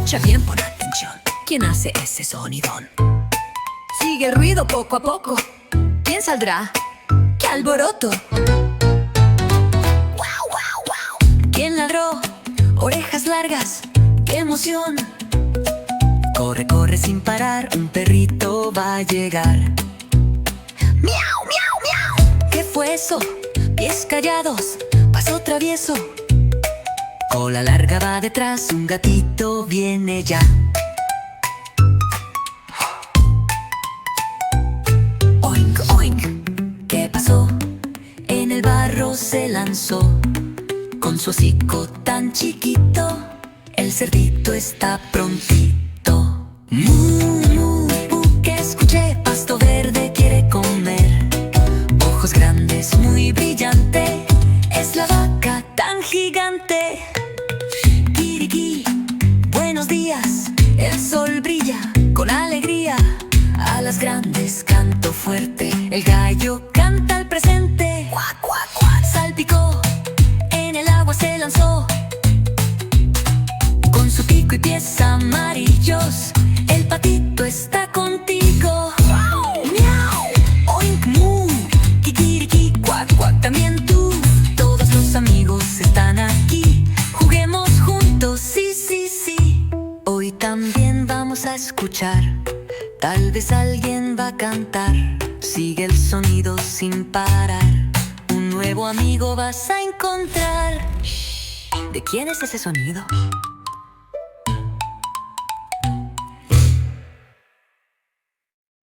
Escucha bien, pon atención. ¿Quién hace ese sonidón? Sigue el ruido poco a poco. ¿Quién saldrá? ¡Qué alboroto! ¡Wow, wow, wow! ¿Quién ladró? Orejas largas. ¡Qué emoción! Corre, corre sin parar. Un perrito va a llegar. ¡Miau, miau, miau! ¿Qué fue eso? Pies callados. Paso travieso. Cola larga va detrás. Un gatito viene ya. Oink, oink. ¿Qué pasó? En el barro se lanzó. Con su hocico tan chiquito, el cerdito está prontito. Mu, mu, que escuché, pasto verde quiere comer. Ojos grandes, muy brillante, es la vaca tan gigante. Kiriki, buenos días, el sol brilla con alegría. Alas grandes, canto fuerte, el gallo canta al presente. Cuac, cuac, cuac. Salpicó, en el agua se lanzó. Con su pico y pies amarillos, el patito está contigo. Miau, oink, mu, kikiriki, cuac, cuac, también tú. Todos los amigos están aquí. Juguemos juntos, sí, sí, sí. Hoy también vamos a escuchar. Tal vez alguien va a cantar. Sigue el sonido sin parar. Un nuevo amigo vas a encontrar. ¿De quién es ese sonido?